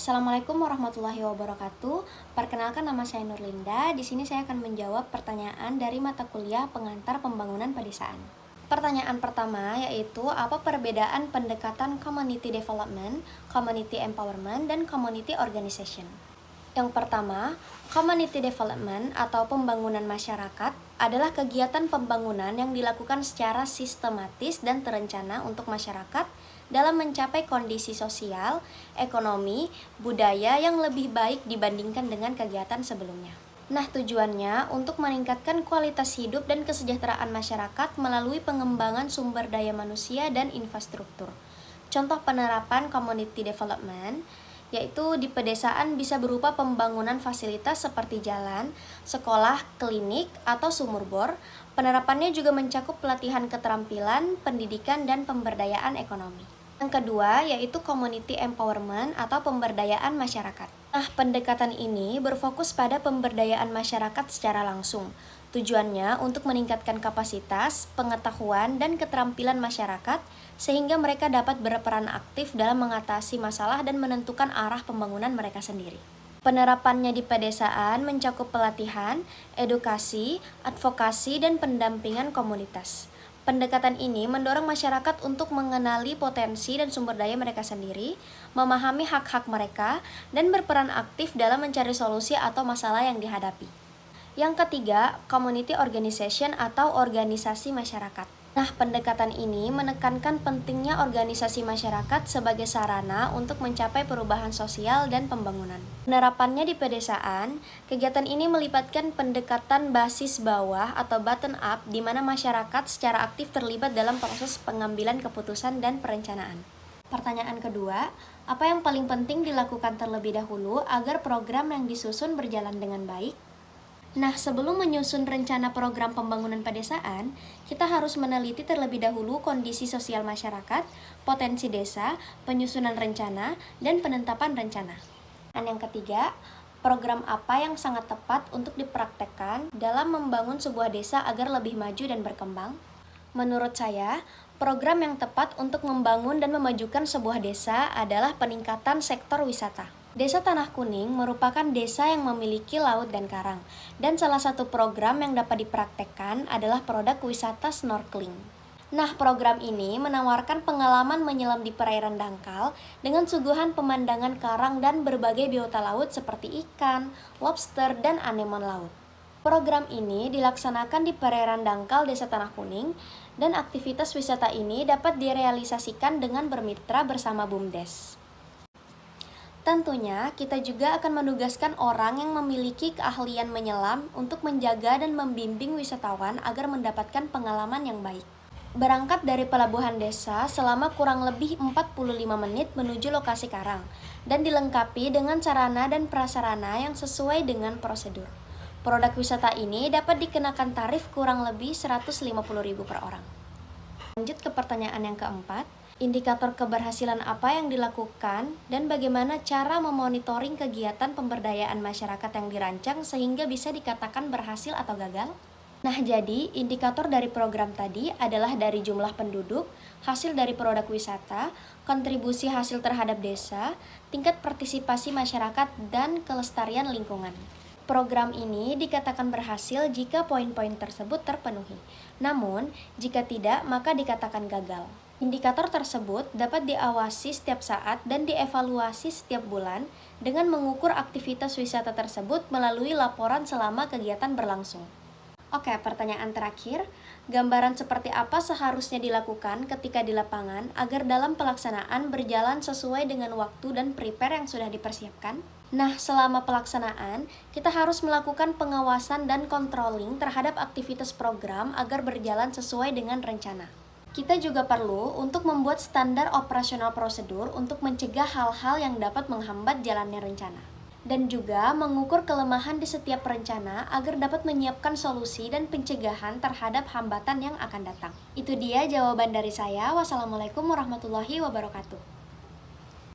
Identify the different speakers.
Speaker 1: Assalamualaikum warahmatullahi wabarakatuh. Perkenalkan, nama saya Nurlinda. Di sini saya akan menjawab pertanyaan dari mata kuliah Pengantar Pembangunan Pedesaan. Pertanyaan pertama yaitu apa perbedaan pendekatan community development, community empowerment, dan community organization. Yang pertama, community development atau pembangunan masyarakat adalah kegiatan pembangunan yang dilakukan secara sistematis dan terencana untuk masyarakat dalam mencapai kondisi sosial, ekonomi, budaya yang lebih baik dibandingkan dengan kegiatan sebelumnya. Nah, tujuannya untuk meningkatkan kualitas hidup dan kesejahteraan masyarakat melalui pengembangan sumber daya manusia dan infrastruktur. Contoh penerapan community development yaitu di pedesaan bisa berupa pembangunan fasilitas seperti jalan, sekolah, klinik, atau sumur bor. Penerapannya juga mencakup pelatihan keterampilan, pendidikan, dan pemberdayaan ekonomi. Yang kedua yaitu community empowerment atau pemberdayaan masyarakat. Nah, pendekatan ini berfokus pada pemberdayaan masyarakat secara langsung. Tujuannya untuk meningkatkan kapasitas, pengetahuan, dan keterampilan masyarakat sehingga mereka dapat berperan aktif dalam mengatasi masalah dan menentukan arah pembangunan mereka sendiri. Penerapannya di pedesaan mencakup pelatihan, edukasi, advokasi, dan pendampingan komunitas. Pendekatan ini mendorong masyarakat untuk mengenali potensi dan sumber daya mereka sendiri, memahami hak-hak mereka, dan berperan aktif dalam mencari solusi atau masalah yang dihadapi. Yang ketiga, community organization atau organisasi masyarakat. Nah, pendekatan ini menekankan pentingnya organisasi masyarakat sebagai sarana untuk mencapai perubahan sosial dan pembangunan. Penerapannya di pedesaan, kegiatan ini melibatkan pendekatan basis bawah atau bottom up di mana masyarakat secara aktif terlibat dalam proses pengambilan keputusan dan perencanaan. Pertanyaan kedua, apa yang paling penting dilakukan terlebih dahulu agar program yang disusun berjalan dengan baik? Nah, sebelum menyusun rencana program pembangunan pedesaan, kita harus meneliti terlebih dahulu kondisi sosial masyarakat, potensi desa, penyusunan rencana, dan penetapan rencana. Dan yang ketiga, program apa yang sangat tepat untuk dipraktekkan dalam membangun sebuah desa agar lebih maju dan berkembang? Menurut saya, program yang tepat untuk membangun dan memajukan sebuah desa adalah peningkatan sektor wisata. Desa Tanah Kuning merupakan desa yang memiliki laut dan karang, dan salah satu program yang dapat dipraktekkan adalah produk wisata snorkeling. Nah, program ini menawarkan pengalaman menyelam di perairan dangkal dengan suguhan pemandangan karang dan berbagai biota laut seperti ikan, lobster, dan anemon laut. Program ini dilaksanakan di perairan dangkal Desa Tanah Kuning, dan aktivitas wisata ini dapat direalisasikan dengan bermitra bersama BUMDes. Tentunya, kita juga akan menugaskan orang yang memiliki keahlian menyelam untuk menjaga dan membimbing wisatawan agar mendapatkan pengalaman yang baik. Berangkat dari pelabuhan desa selama kurang lebih 45 menit menuju lokasi karang, dan dilengkapi dengan sarana dan prasarana yang sesuai dengan prosedur. Produk wisata ini dapat dikenakan tarif kurang lebih Rp150.000 per orang. Lanjut ke pertanyaan yang keempat. Indikator keberhasilan apa yang dilakukan dan bagaimana cara memonitoring kegiatan pemberdayaan masyarakat yang dirancang sehingga bisa dikatakan berhasil atau gagal? Nah, jadi indikator dari program tadi adalah dari jumlah penduduk, hasil dari produk wisata, kontribusi hasil terhadap desa, tingkat partisipasi masyarakat, dan kelestarian lingkungan. Program ini dikatakan berhasil jika poin-poin tersebut terpenuhi. Namun, jika tidak, maka dikatakan gagal. Indikator tersebut dapat diawasi setiap saat dan dievaluasi setiap bulan dengan mengukur aktivitas wisata tersebut melalui laporan selama kegiatan berlangsung. Oke, pertanyaan terakhir. Gambaran seperti apa seharusnya dilakukan ketika di lapangan agar dalam pelaksanaan berjalan sesuai dengan waktu dan prepare yang sudah dipersiapkan? Nah, selama pelaksanaan, kita harus melakukan pengawasan dan controlling terhadap aktivitas program agar berjalan sesuai dengan rencana. Kita juga perlu untuk membuat standar operasional prosedur untuk mencegah hal-hal yang dapat menghambat jalannya rencana. Dan juga mengukur kelemahan di setiap rencana agar dapat menyiapkan solusi dan pencegahan terhadap hambatan yang akan datang. Itu dia jawaban dari saya. Wassalamualaikum warahmatullahi wabarakatuh.